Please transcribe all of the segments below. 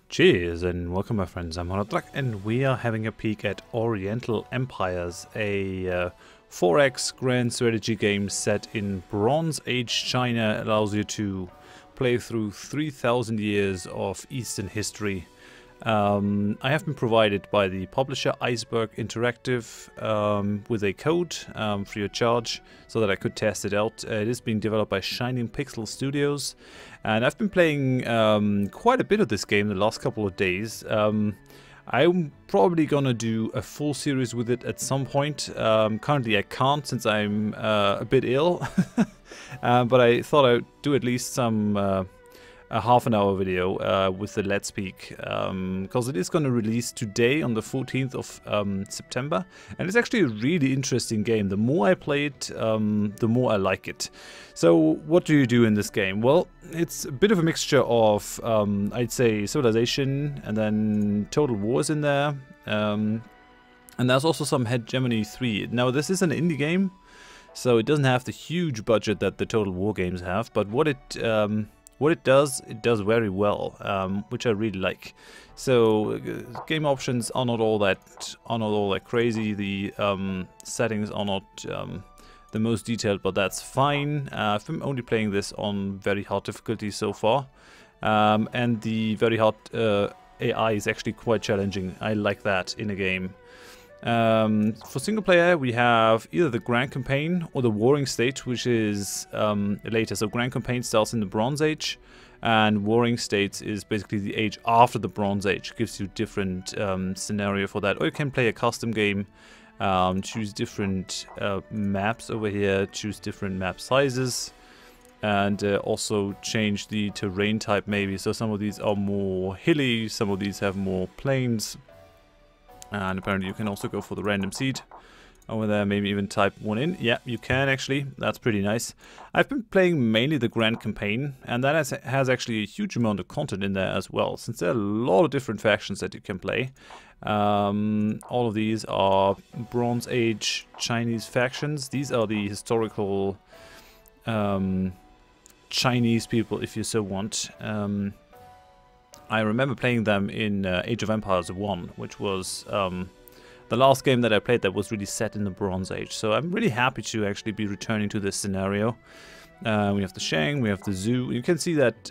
Cheers and welcome my friends, I'm Horath and we are having a peek at Oriental Empires, a 4X grand strategy game set in Bronze Age China. It allows you to play through 3,000 years of Eastern history. I have been provided by the publisher Iceberg Interactive with a code free of charge so that I could test it out. It is being developed by Shining Pixel Studios, and I've been playing quite a bit of this game the last couple of days. I'm probably gonna do a full series with it at some point. Currently I can't since I'm a bit ill, but I thought I'd do at least some a half-an-hour video with the Let's Peek, because it is going to release today on the 14th of September, and it's actually a really interesting game. The more I play it, the more I like it. So what do you do in this game? Well, it's a bit of a mixture of, I'd say, Civilization, and then Total War is in there, and there's also some Hegemony 3. Now this is an indie game, so it doesn't have the huge budget that the Total War games have, but what it does very well, which I really like. So game options are not all that crazy. The settings are not the most detailed, but that's fine. I'm only playing this on very hard difficulty so far, and the very hard AI is actually quite challenging. I like that in a game. For single player, we have either the Grand Campaign or the Warring State, which is later. So Grand Campaign starts in the Bronze Age, and Warring States is basically the age after the Bronze Age. It gives you different scenario for that. Or you can play a custom game, choose different maps over here, choose different map sizes, and also change the terrain type maybe. So some of these are more hilly, some of these have more plains. And apparently you can also go for the random seed over there, maybe even type one in. Yeah, you can actually. That's pretty nice. I've been playing mainly the Grand Campaign, and that has actually a huge amount of content in there as well, since there are a lot of different factions that you can play. All of these are Bronze Age Chinese factions. These are the historical Chinese people, if you so want. I remember playing them in Age of Empires 1, which was the last game that I played that was really set in the Bronze Age. So I'm really happy to actually be returning to this scenario. We have the Shang, we have the Zoo. You can see that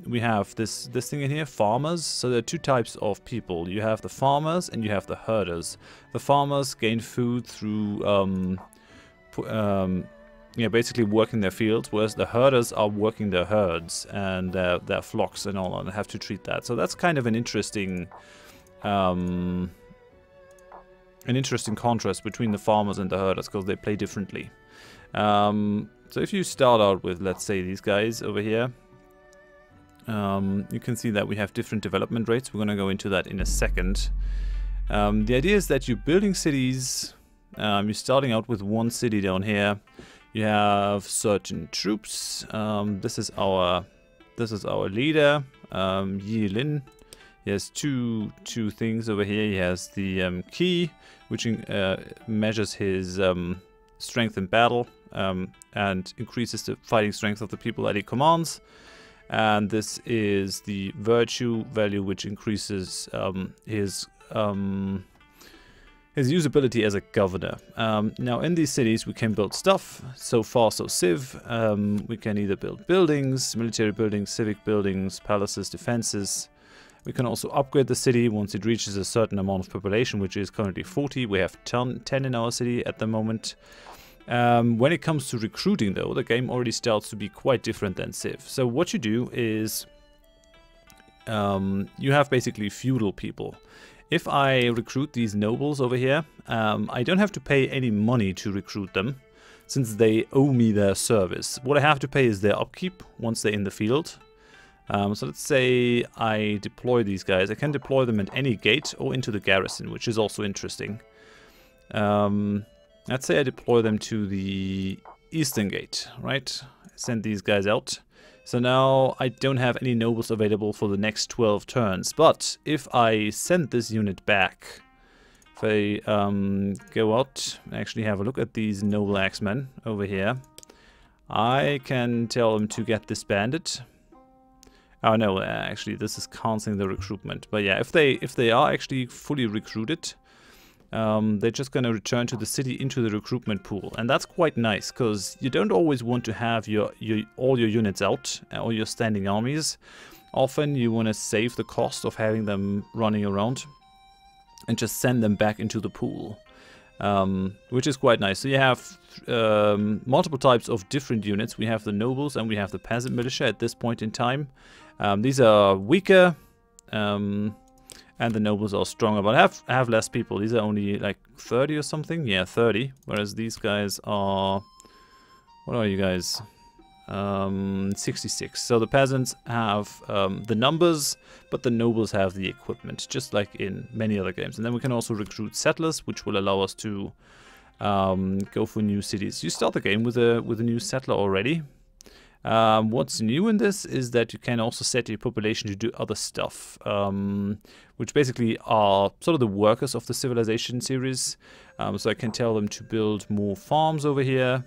we have this thing in here, farmers. So there are two types of people. You have the farmers and you have the herders. The farmers gain food through yeah, basically working their fields, whereas the herders are working their herds and their flocks and all, and have to treat that. So that's kind of an interesting contrast between the farmers and the herders, because they play differently. So if you start out with, let's say, these guys over here, you can see that we have different development rates. We're going to go into that in a second. The idea is that you're building cities. You're starting out with one city down here. You have certain troops. This is our leader, Yi Lin. He has two things over here. He has the key, which measures his strength in battle and increases the fighting strength of the people that he commands. And this is the virtue value, which increases his usability as a governor. Now in these cities we can build stuff. So far so civ. We can either build buildings, military buildings, civic buildings, palaces, defenses. We can also upgrade the city once it reaches a certain amount of population, which is currently 40. We have 10 in our city at the moment. When it comes to recruiting though, the game already starts to be quite different than civ. So what you do is you have basically feudal people. If I recruit these nobles over here, I don't have to pay any money to recruit them, since they owe me their service. What I have to pay is their upkeep once they're in the field. So let's say I deploy these guys. I can deploy them at any gate or into the garrison, which is also interesting. Let's say I deploy them to the eastern gate, right? Send these guys out. So now I don't have any nobles available for the next 12 turns. But if I send this unit back, if I go out and actually have a look at these noble axemen over here, I can tell them to get disbanded. Oh no, actually this is cancelling the recruitment. But yeah, if they are actually fully recruited, they're just going to return to the city into the recruitment pool. And that's quite nice, because you don't always want to have all your units out, or your standing armies. Often you want to save the cost of having them running around and just send them back into the pool, which is quite nice. So you have multiple types of different units. We have the nobles and we have the peasant militia at this point in time. These are weaker, and the nobles are stronger, but have less people. These are only like 30 or something. Yeah, 30. Whereas these guys are... What are you guys? 66. So the peasants have the numbers, but the nobles have the equipment, just like in many other games. And then we can also recruit settlers, which will allow us to go for new cities. You start the game with a new settler already. What's new in this is that you can also set your population to do other stuff, which basically are sort of the workers of the civilization series. So I can tell them to build more farms over here,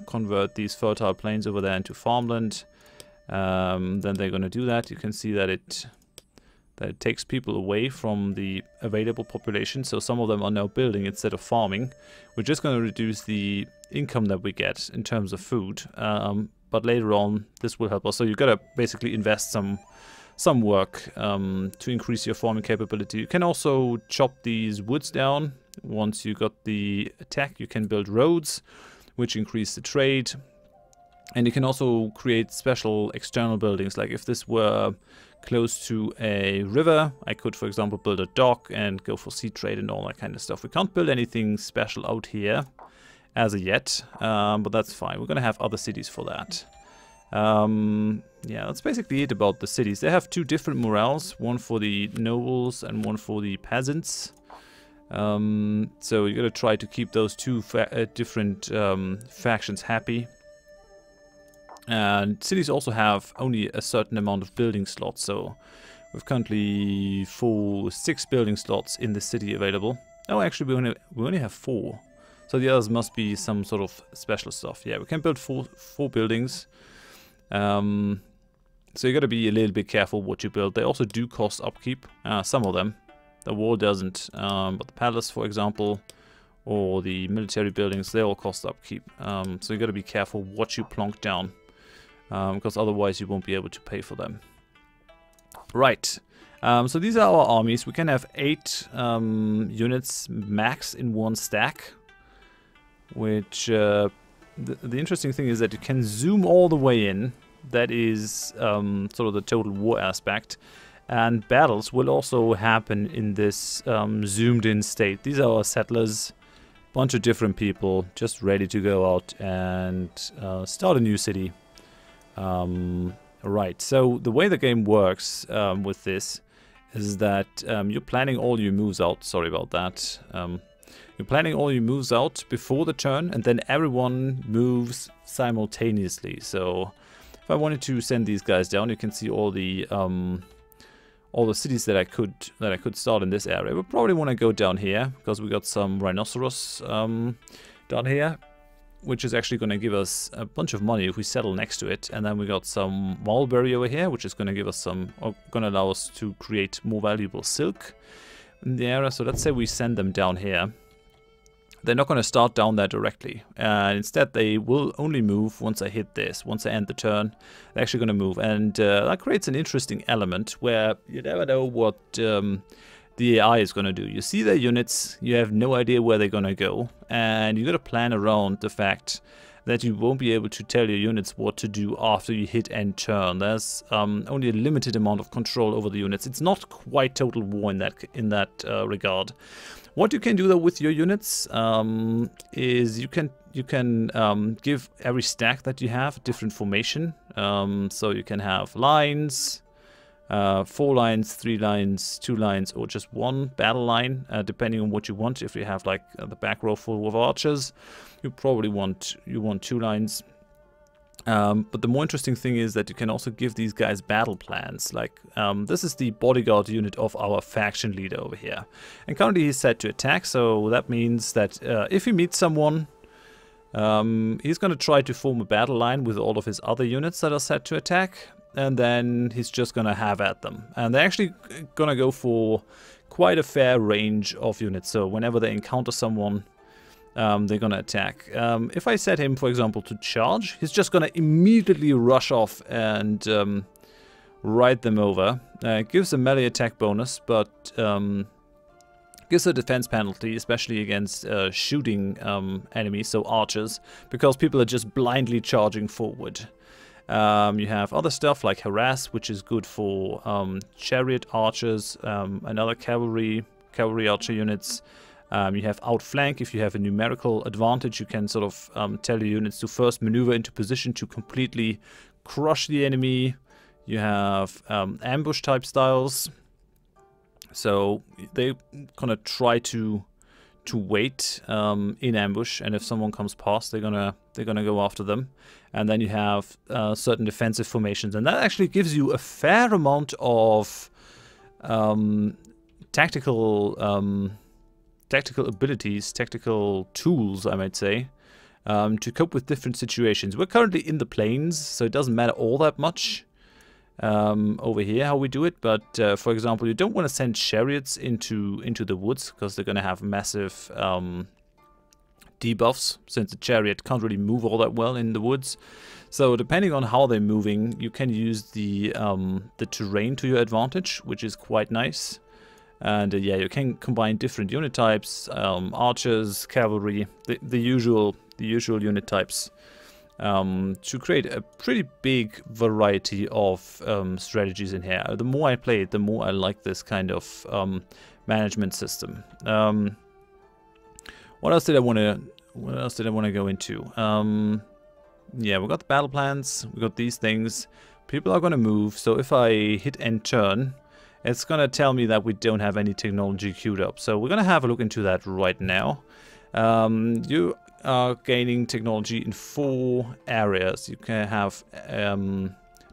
convert these fertile plains over there into farmland. Then they're going to do that. You can see that it takes people away from the available population. So some of them are now building instead of farming. We're just going to reduce the income that we get in terms of food. But later on, this will help us. So you've got to basically invest some work to increase your farming capability. You can also chop these woods down. Once you got the attack, you can build roads, which increase the trade. And you can also create special external buildings. Like if this were close to a river, I could, for example, build a dock and go for sea trade and all that kind of stuff. We can't build anything special out here as of yet, but that's fine. We're going to have other cities for that. Yeah, that's basically it about the cities. They have two different morales, one for the nobles and one for the peasants. So you got to try to keep those two different factions happy. And cities also have only a certain amount of building slots, so we've currently 6 building slots in the city available. Oh, actually we only have 4. So the others must be some sort of special stuff. Yeah, we can build four buildings. So you got to be a little bit careful what you build. They also do cost upkeep, some of them. The wall doesn't, but the palace, for example, or the military buildings, they all cost upkeep. So you got to be careful what you plonk down, because otherwise you won't be able to pay for them. Right. So these are our armies. We can have 8 units max in one stack, which the interesting thing is that you can zoom all the way in. That is sort of the total war aspect. And battles will also happen in this zoomed in state. These are our settlers, bunch of different people just ready to go out and start a new city. Right, so the way the game works with this is that you're planning all your moves out. Sorry about that. You're planning all your moves out before the turn, and then everyone moves simultaneously. So if I wanted to send these guys down, you can see all the cities that I could start in this area. We'll probably want to go down here because we got some rhinoceros down here, which is actually going to give us a bunch of money if we settle next to it. And then we got some mulberry over here, which is going to give us some, or going to allow us to create more valuable silk in the area. So let's say we send them down here. They're not going to start down there directly. Instead, they will only move once I hit this. Once I end the turn, they're actually going to move. And that creates an interesting element where you never know what the AI is going to do. You see their units, you have no idea where they're going to go. And you got to plan around the fact that you won't be able to tell your units what to do after you hit end turn. There's only a limited amount of control over the units. It's not quite total war in that regard. What you can do though with your units is you can give every stack that you have a different formation. So you can have lines, 4 lines, 3 lines, 2 lines, or just one battle line, depending on what you want. If you have like the back row full of archers, you probably want 2 lines. But the more interesting thing is that you can also give these guys battle plans. Like this is the bodyguard unit of our faction leader over here, and currently he's set to attack. So that means that if he meets someone, he's going to try to form a battle line with all of his other units that are set to attack. and then he's just gonna have at them. And they're actually gonna go for quite a fair range of units, so whenever they encounter someone, they're gonna attack. If I set him, for example, to charge, he's just gonna immediately rush off and ride them over. It gives a melee attack bonus, but gives a defense penalty, especially against shooting enemies, so archers, because people are just blindly charging forward. You have other stuff like Horath, which is good for chariot archers, and other cavalry archer units. You have Outflank. If you have a numerical advantage, you can sort of tell your units to first maneuver into position to completely crush the enemy. You have ambush type styles. So they're gonna try to wait in ambush, and if someone comes past, they're gonna go after them. And then you have certain defensive formations, and that actually gives you a fair amount of tactical abilities, tactical tools, I might say, to cope with different situations. We're currently in the plains, so it doesn't matter all that much over here how we do it, but for example, you don't want to send chariots into the woods, because they're going to have massive debuffs, since the chariot can't really move all that well in the woods. So depending on how they're moving, you can use the terrain to your advantage, which is quite nice. And yeah, you can combine different unit types, archers, cavalry, the usual unit types, to create a pretty big variety of strategies in here. The more I play it, the more I like this kind of management system. What else did I want to go into? Yeah, we got the battle plans. We got these things. People are going to move. So if I hit end turn, it's going to tell me that we don't have any technology queued up. So we're going to have a look into that right now. You are gaining technology in 4 areas. You can have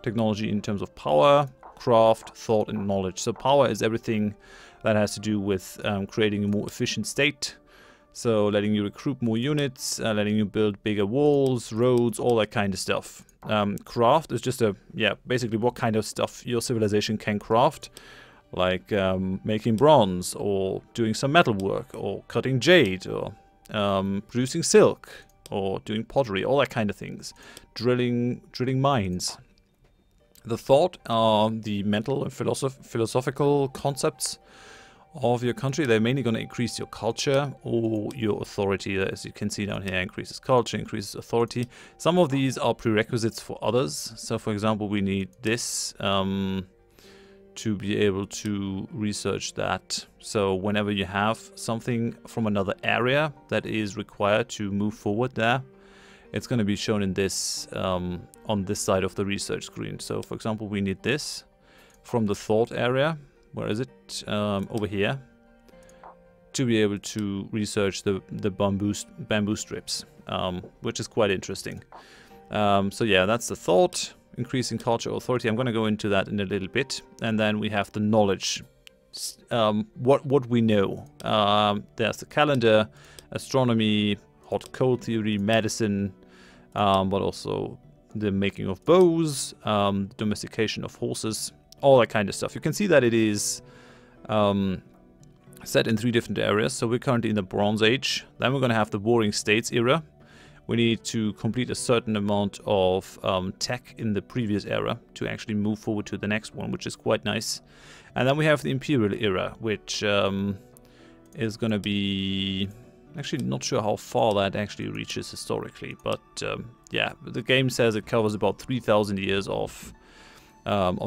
technology in terms of power, craft, thought, and knowledge. So power is everything that has to do with creating a more efficient state. So letting you recruit more units, letting you build bigger walls, roads, all that kind of stuff. Craft is just basically what kind of stuff your civilization can craft. Like making bronze, or doing some metal work, or cutting jade, or producing silk, or doing pottery, all that kind of things. Drilling mines. The thought are the mental and philosophical concepts of your country. They're mainly going to increase your culture or your authority. As you can see down here, increases culture, increases authority. Some of these are prerequisites for others. So for example, we need this to be able to research that. So whenever you have something from another area that is required to move forward there, it's going to be shown in this on this side of the research screen. So for example, we need this from the thought area. Where is it? Over here, to be able to research the bamboo strips, which is quite interesting. So yeah, that's the thought, increasing culture authority. I'm going to go into that in a little bit. And then we have the knowledge, what we know. There's the calendar, astronomy, hot cold theory, medicine, but also the making of bows, domestication of horses, all that kind of stuff. You can see that it is set in 3 different areas. So we're currently in the Bronze Age. Then we're going to have the Warring States era. We need to complete a certain amount of tech in the previous era to actually move forward to the next one, which is quite nice. And then we have the Imperial era, which is going to be... Actually, not sure how far that actually reaches historically, but yeah, the game says it covers about 3,000 years of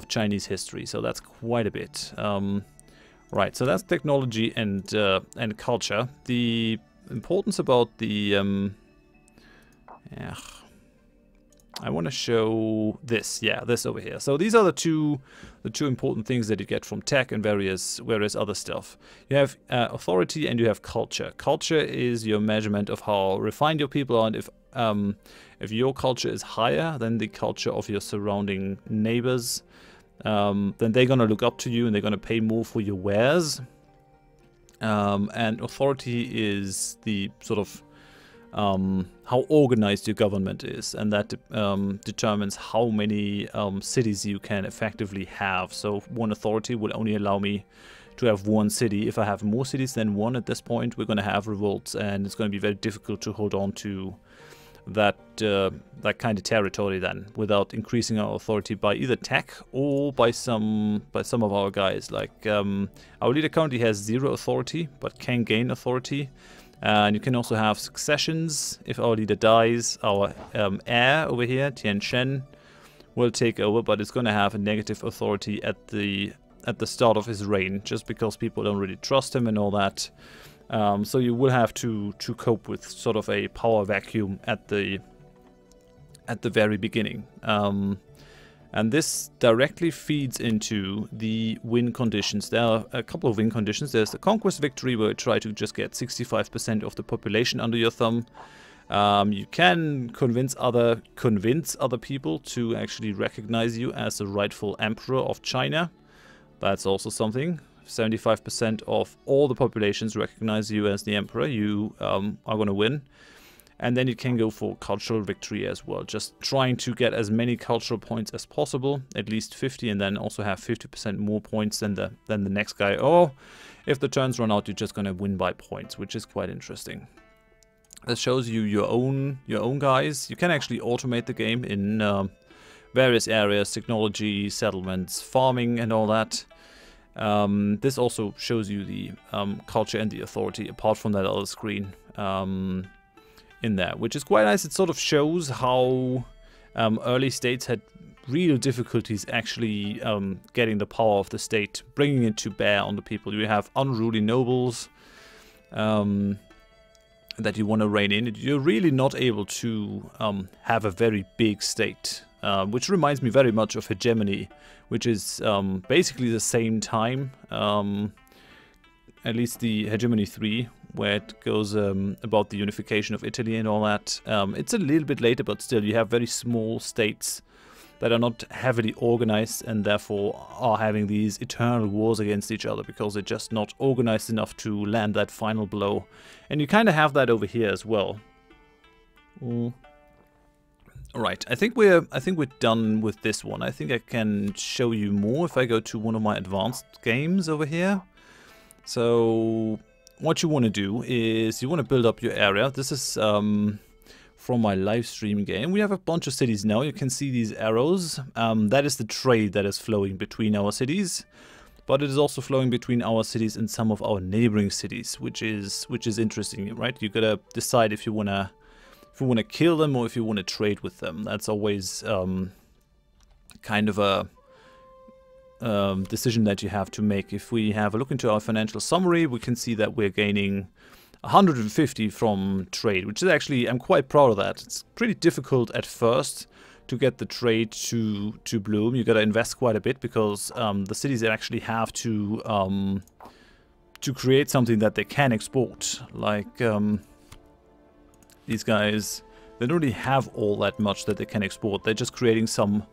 Chinese history, so that's quite a bit. Right, so that's technology and culture. The importance about the I want to show this. Yeah, this over here. So these are the two important things that you get from tech and various other stuff. You have authority and you have culture. Culture is your measurement of how refined your people are, and if your culture is higher than the culture of your surrounding neighbors, then they're gonna look up to you and they're gonna pay more for your wares. And authority is the sort of how organized your government is, and that determines how many cities you can effectively have. So one authority will only allow me to have one city. If I have more cities than one at this point, we're going to have revolts, and it's going to be very difficult to hold on to that kind of territory then, without increasing our authority by either tech or by some of our guys. Like our leader currently has 0 authority, but can gain authority. And you can also have successions. If our leader dies, our heir over here, Tian Shen, will take over, but it's going to have a negative authority at the start of his reign, just because people don't really trust him and all that. So you will have to cope with sort of a power vacuum at the very beginning. And this directly feeds into the win conditions. There are a couple of win conditions. There's the conquest victory, where you try to just get 65% of the population under your thumb. You can convince other people to actually recognize you as the rightful emperor of China. That's also something. 75% of all the populations recognize you as the emperor. You are going to win. And then you can go for cultural victory as well, just trying to get as many cultural points as possible, at least 50, and then also have 50% more points than the next guy. Or if the turns run out, you're just going to win by points, which is quite interesting. This shows you your own guys. You can actually automate the game in various areas: technology, settlements, farming, and all that. This also shows you the culture and the authority, apart from that other screen. In there, which is quite nice. It sort of shows how early states had real difficulties actually getting the power of the state, bringing it to bear on the people. You have unruly nobles that you want to rein in. You're really not able to have a very big state, which reminds me very much of hegemony, which is basically the same time, at least the hegemony 3, where it goes about the unification of Italy and all that. It's a little bit later, but still, you have very small states that are not heavily organized, and therefore are having these eternal wars against each other because they're just not organized enough to land that final blow. And you kind of have that over here as well. Alright, I think we're done with this one. I think I can show you more if I go to one of my advanced games over here. So what you want to do is you want to build up your area. This is from my live stream game. We have a bunch of cities now. You can see these arrows. That is the trade that is flowing between our cities, but it is also flowing between our cities and some of our neighboring cities, which is interesting, right? You gotta decide if you wanna kill them or if you want to trade with them. That's always kind of a decision that you have to make. If we have a look into our financial summary, we can see that we're gaining 150 from trade, which is actually, I'm quite proud of that. It's pretty difficult at first to get the trade to bloom. You gotta invest quite a bit because the cities actually have to create something that they can export. Like these guys, they don't really have all that much that they can export. They're just creating some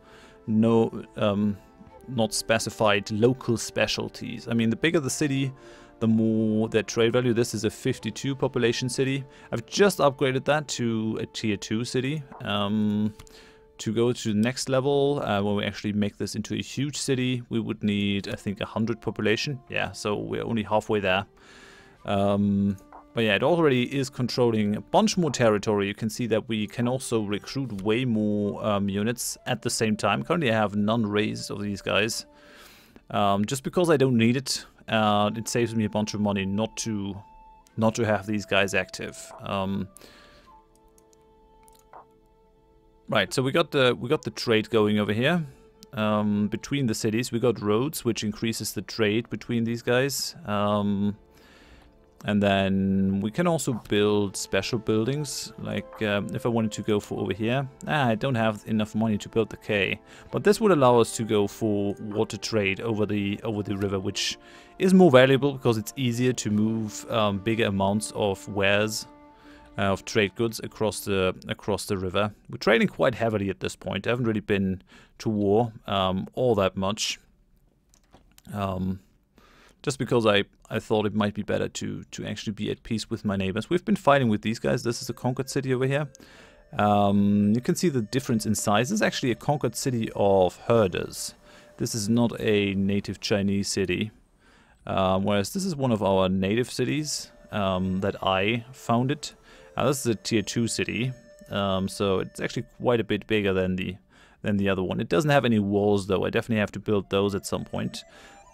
not specified local specialties. I mean, the bigger the city, the more their trade value. This is a 52 population city. I've just upgraded that to a tier 2 city to go to the next level. When we actually make this into a huge city, we would need, I think, 100 population. Yeah, so we're only halfway there. But yeah, it already is controlling a bunch more territory. You can see that we can also recruit way more units at the same time. Currently I have none raised of these guys. Just because I don't need it. It saves me a bunch of money not to have these guys active. Right, so we got the trade going over here. Between the cities, we got roads, which increases the trade between these guys. And then we can also build special buildings, like if I wanted to go for over here. I don't have enough money to build the K, but this would allow us to go for water trade over the river, which is more valuable because it's easier to move bigger amounts of wares, of trade goods across the river. We're trading quite heavily at this point. I haven't really been to war all that much. just because I thought it might be better to actually be at peace with my neighbors. We've been fighting with these guys. This is a conquered city over here. You can see the difference in size. This is actually a conquered city of herders. This is not a native Chinese city, whereas this is one of our native cities that I founded. This is a tier 2 city, so it's actually quite a bit bigger than the other one. It doesn't have any walls though. I definitely have to build those at some point.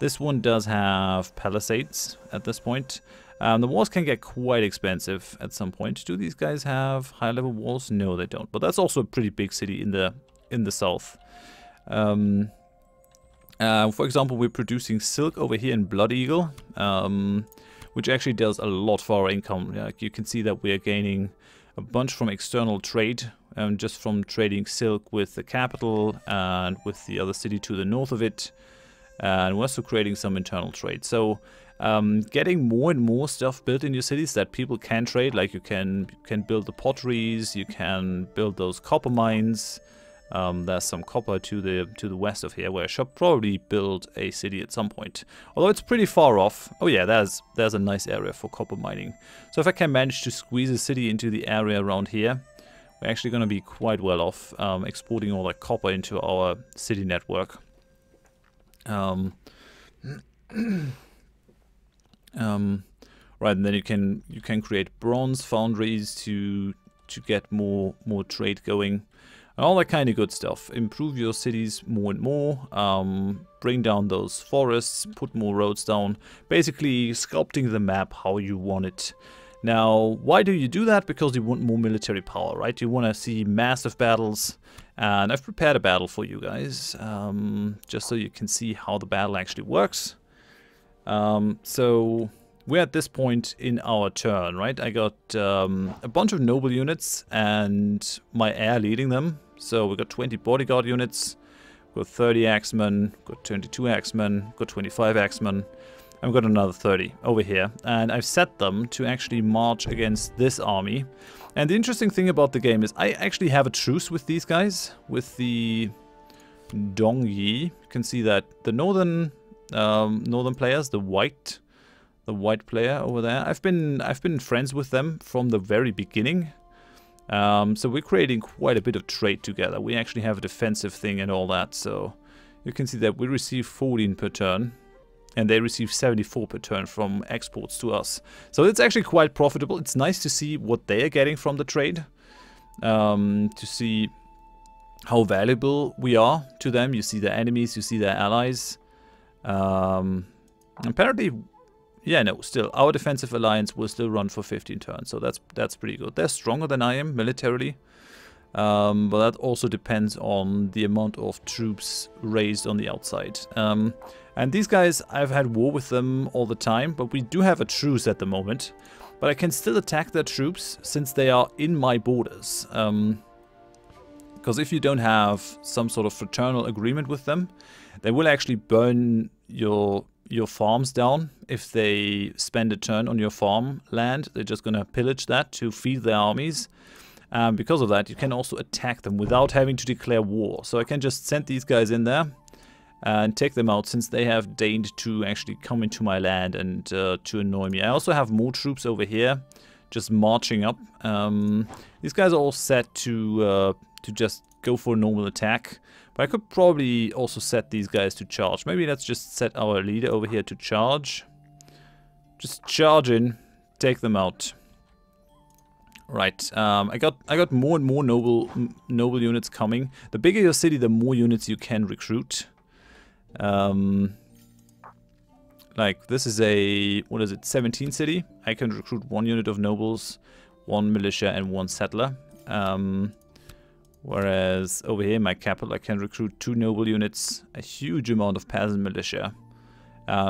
This one does have palisades at this point. The walls can get quite expensive at some point. Do these guys have high level walls? No, they don't. But that's also a pretty big city in the south. For example, we're producing silk over here in Blood Eagle, which actually does a lot for our income. Like you can see that we are gaining a bunch from external trade, just from trading silk with the capital and with the other city to the north of it. And we're also creating some internal trade. So getting more and more stuff built in your cities that people can trade, like you can build the potteries, you can build those copper mines. There's some copper to the west of here, where I should probably build a city at some point. Although it's pretty far off. Oh yeah, there's a nice area for copper mining. So if I can manage to squeeze a city into the area around here, we're actually going to be quite well off, exporting all that copper into our city network. Right, and then you can create bronze foundries to get more trade going, and all that kind of good stuff. Improve your cities more and more, bring down those forests, put more roads down, basically sculpting the map how you want it. Now, why do you do that? Because you want more military power, right? You want to see massive battles, and I've prepared a battle for you guys, just so you can see how the battle actually works. So we're at this point in our turn, right? I got a bunch of noble units and my heir leading them. So we got 20 bodyguard units, got 30 axemen, got 22 axemen, got 25 axemen. I've got another 30 over here, and I've set them to actually march against this army. And the interesting thing about the game is I actually have a truce with these guys, with the Dongyi. You can see that the northern players, the white player over there, I've been friends with them from the very beginning. So we're creating quite a bit of trade together. We actually have a defensive thing and all that. So you can see that we receive 14 per turn. And they receive 74 per turn from exports to us. So it's actually quite profitable. It's nice to see what they are getting from the trade. To see how valuable we are to them. You see their enemies, you see their allies. Apparently, yeah, no, still, our defensive alliance will still run for 15 turns. So that's pretty good. They're stronger than I am militarily. But that also depends on the amount of troops raised on the outside. And these guys, I've had war with them all the time, but we do have a truce at the moment. But I can still attack their troops since they are in my borders. Because if you don't have some sort of fraternal agreement with them, they will actually burn your farms down. If they spend a turn on your farmland, they're just going to pillage that to feed their armies. Because of that, you can also attack them without having to declare war. So I can just send these guys in there and take them out, since they have deigned to actually come into my land and to annoy me. I also have more troops over here just marching up. These guys are all set to just go for a normal attack. But I could probably also set these guys to charge. Maybe let's just set our leader over here to charge. Just charge in, take them out. Right, I got more and more noble units coming. The bigger your city, the more units you can recruit. Like this is a, what is it, 17 city. I can recruit 1 unit of nobles, 1 militia and 1 settler. Whereas over here in my capital I can recruit 2 noble units, a huge amount of peasant militia.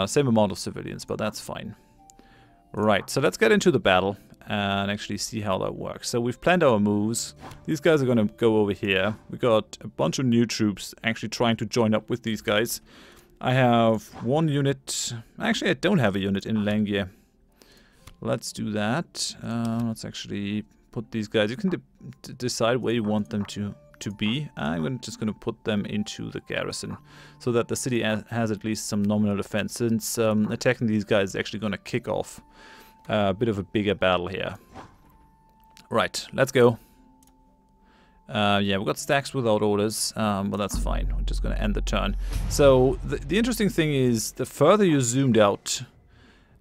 Same amount of civilians, but that's fine. Right, so let's get into the battle and actually see how that works. So we've planned our moves. These guys are going to go over here. We got a bunch of new troops actually trying to join up with these guys. I have 1 unit. Actually, I don't have a unit in Langier. Let's do that. Let's actually put these guys. You can decide where you want them to to be. I'm just going to put them into the garrison so that the city has at least some nominal defense, since attacking these guys is actually going to kick off a bit of a bigger battle here. Right, let's go. Yeah, we've got stacks without orders, but that's fine. We're just going to end the turn. So the interesting thing is, the further you're zoomed out,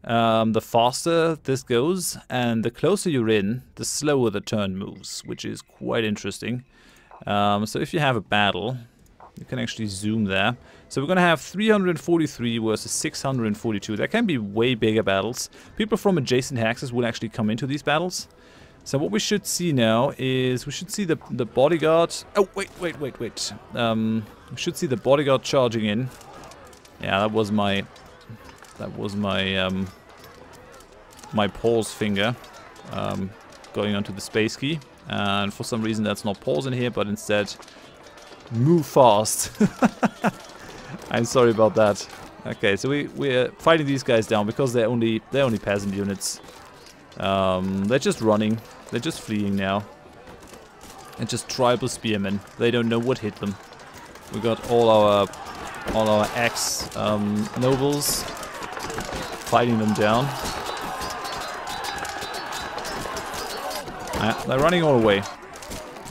the faster this goes, and the closer you're in, the slower the turn moves, which is quite interesting. So if you have a battle, you can actually zoom there. So we're going to have 343 versus 642. That can be way bigger battles. People from adjacent hexes will actually come into these battles. So what we should see now is, we should see the bodyguard. Oh, wait. We should see the bodyguard charging in. Yeah, that was my my pause finger going onto the space key, and for some reason that's not pause in here, but instead move fast. I'm sorry about that. Okay, so we're fighting these guys down because they're only peasant units. They're just running, they're just fleeing now. And just tribal spearmen. They don't know what hit them. We got all our ex nobles fighting them down. They're running all the way.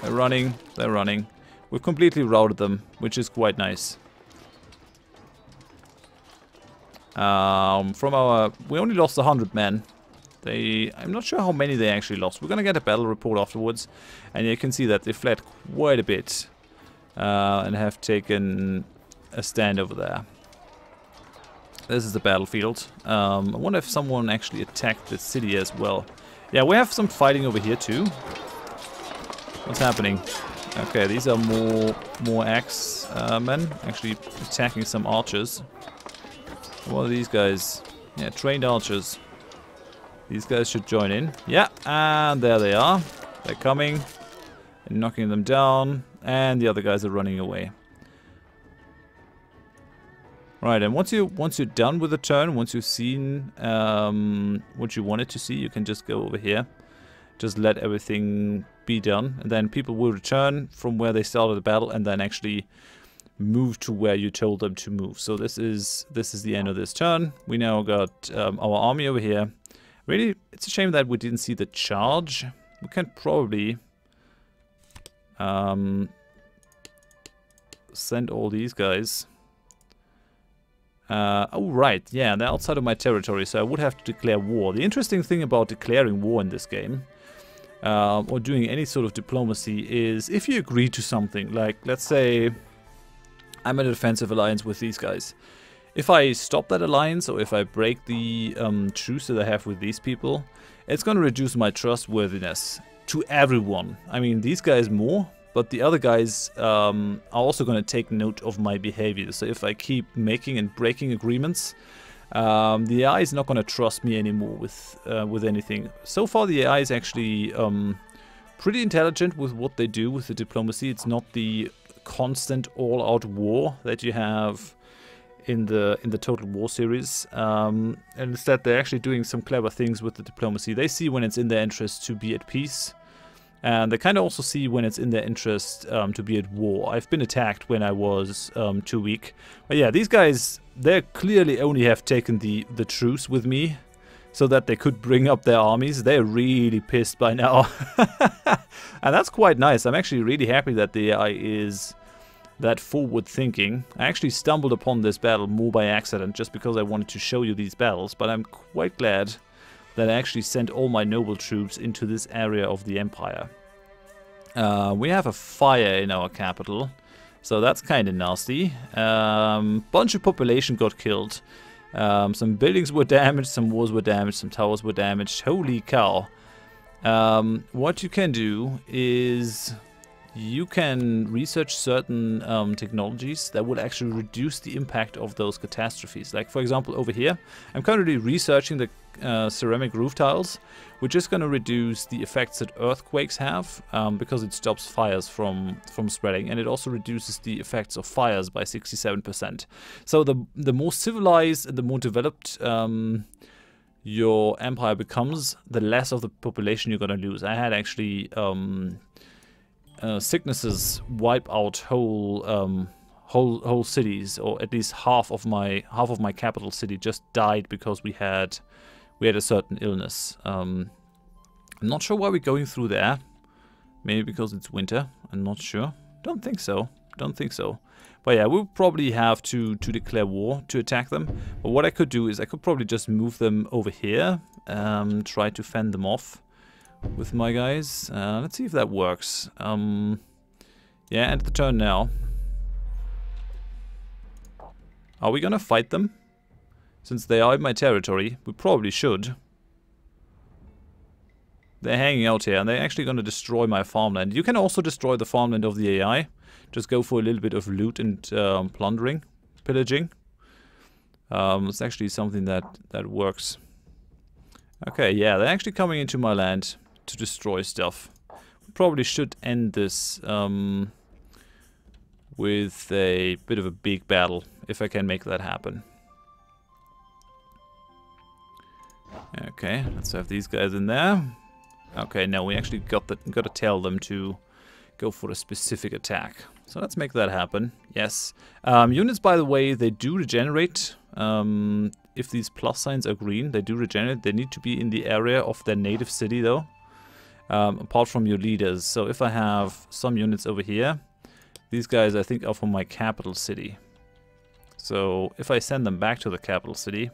They're running. We've completely routed them, which is quite nice. We only lost 100 men. I'm not sure how many they actually lost. We're gonna get a battle report afterwards, and you can see that they fled quite a bit and have taken a stand over there. This is the battlefield. I wonder if someone actually attacked the city as well. Yeah, we have some fighting over here too. What's happening? Okay, these are more axe men actually attacking some archers. What are these guys? Yeah, trained archers. These guys should join in. Yeah, and there they are. They're coming and knocking them down, and the other guys are running away. Right, and once you're done with the turn, once you've seen what you wanted to see, you can just go over here. Just let everything be done, and then people will return from where they started the battle, and then actually move to where you told them to move. So this is the end of this turn. We now got our army over here. Really, it's a shame that we didn't see the charge. We can probably send all these guys. Oh, right, yeah, they're outside of my territory, so I would have to declare war. The interesting thing about declaring war in this game, or doing any sort of diplomacy, is if you agree to something, like, let's say I'm in a defensive alliance with these guys. If I stop that alliance, or if I break the truce that I have with these people, it's going to reduce my trustworthiness to everyone. I mean, these guys more, but the other guys are also going to take note of my behavior. So if I keep making and breaking agreements, the AI is not going to trust me anymore with anything. So far, the AI is actually pretty intelligent with what they do with the diplomacy. It's not the constant all-out war that you have in the Total War series, and instead they're actually doing some clever things with the diplomacy. They see when it's in their interest to be at peace, and they kind of also see when it's in their interest to be at war. I've been attacked when I was too weak, but yeah, these guys, they clearly only have taken the truce with me so that they could bring up their armies. They're really pissed by now. And that's quite nice. I'm actually really happy that the AI is that forward thinking. I actually stumbled upon this battle more by accident, just because I wanted to show you these battles, but I'm quite glad that I actually sent all my noble troops into this area of the empire. We have a fire in our capital, so that's kind of nasty. Bunch of population got killed. Some buildings were damaged, some walls were damaged, some towers were damaged. Holy cow. What you can do is you can research certain technologies that would actually reduce the impact of those catastrophes. Like, for example, over here, I'm currently researching the ceramic roof tiles, which is going to reduce the effects that earthquakes have, because it stops fires from spreading, and it also reduces the effects of fires by 67%. So the more civilized and the more developed your empire becomes, the less of the population you're going to lose. I had actually sicknesses wipe out whole cities, or at least half of my capital city just died because we had a certain illness. I'm not sure why we're going through there. Maybe because it's winter. I'm not sure. Don't think so. Don't think so. But yeah, we'll probably have to declare war to attack them. But what I could do is I could probably just move them over here. Try to fend them off with my guys. Let's see if that works. Yeah, end the turn now. Are we gonna fight them? Since they are in my territory, we probably should. They're hanging out here, and they're actually gonna destroy my farmland. You can also destroy the farmland of the AI. Just go for a little bit of loot and plundering, pillaging. It's actually something that works. Okay, yeah, they're actually coming into my land to destroy stuff. We probably should end this with a bit of a big battle, if I can make that happen. Okay, let's have these guys in there. Okay, no, we actually got to tell them to go for a specific attack. So let's make that happen. Yes. Units, by the way, they do regenerate. If these plus signs are green, they do regenerate. They need to be in the area of their native city, though. Apart from your leaders. So if I have some units over here, these guys, I think, are from my capital city. So if I send them back to the capital city,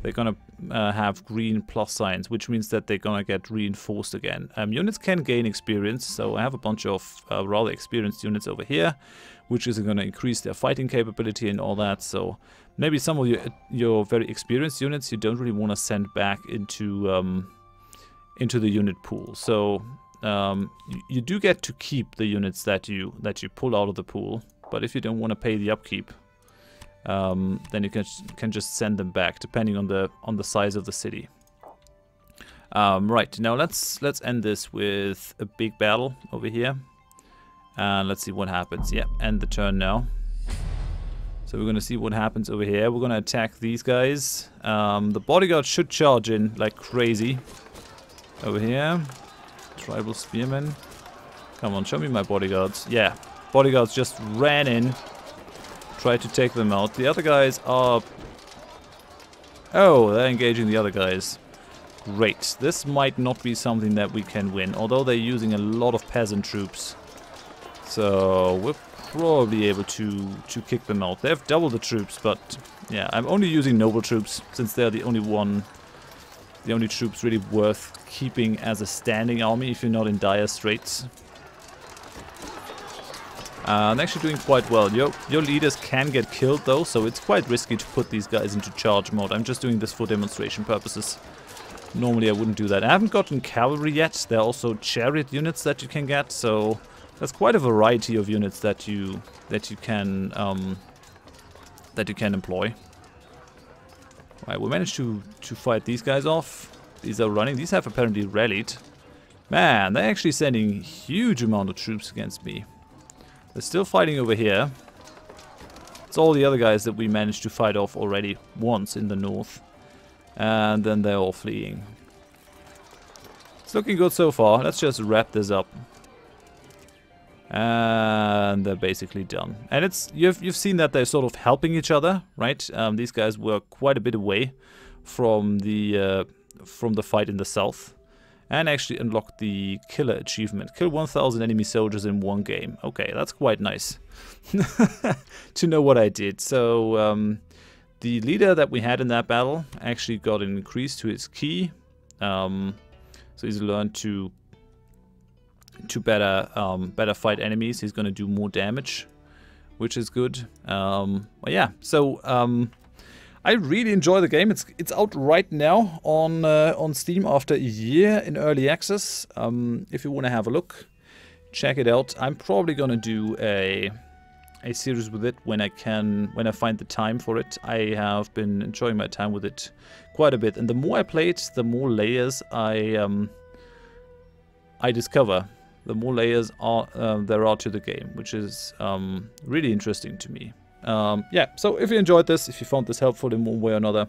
they're gonna have green plus signs, which means that they're gonna get reinforced again. Units can gain experience, so I have a bunch of rather experienced units over here, which is gonna increase their fighting capability and all that. So maybe some of your very experienced units you don't really want to send back into the unit pool. So you do get to keep the units that you pull out of the pool, but if you don't want to pay the upkeep, then you can just send them back, depending on the size of the city. Right, now let's end this with a big battle over here, and let's see what happens. Yeah, end the turn now. So we're gonna see what happens over here. We're gonna attack these guys. The bodyguard should charge in like crazy over here. Tribal spearmen. Come on, show me my bodyguards. Yeah, bodyguards just ran in. Try to take them out. The other guys are... Oh, they're engaging the other guys. Great. This might not be something that we can win, although they're using a lot of peasant troops. So we're probably able to kick them out. They have double the troops, but yeah, I'm only using noble troops since they're the only troops really worth keeping as a standing army if you're not in dire straits. They're actually doing quite well. Your leaders can get killed though, so it's quite risky to put these guys into charge mode. I'm just doing this for demonstration purposes. Normally I wouldn't do that. I haven't gotten cavalry yet. There are also chariot units that you can get, so there's quite a variety of units that you can employ. Right, we managed to fight these guys off. These are running. These have apparently rallied. Man, they're actually sending huge amount of troops against me. They're still fighting over here. It's all the other guys that we managed to fight off already once in the north. And then they're all fleeing. It's looking good so far. Let's just wrap this up. And they're basically done. And it's you've seen that they're sort of helping each other, right? These guys were quite a bit away from the fight in the south. And actually unlocked the killer achievement. Kill 1,000 enemy soldiers in one game. Okay, that's quite nice to know what I did. So the leader that we had in that battle actually got an increase to his key. So he's learned to better fight enemies. He's going to do more damage, which is good. But yeah, so I really enjoy the game. It's out right now on Steam after a year in early access. If you want to have a look, check it out. I'm probably gonna do a series with it when I find the time for it. I have been enjoying my time with it quite a bit, and the more I play it, the more layers I discover. The more layers there are to the game, which is really interesting to me. Yeah, so if you enjoyed this, if you found this helpful in one way or another,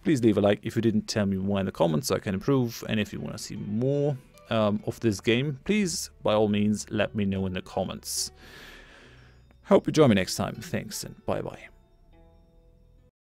please leave a like. If you didn't, tell me more in the comments so I can improve. And if you want to see more of this game, please, by all means, let me know in the comments. Hope you join me next time. Thanks and bye-bye.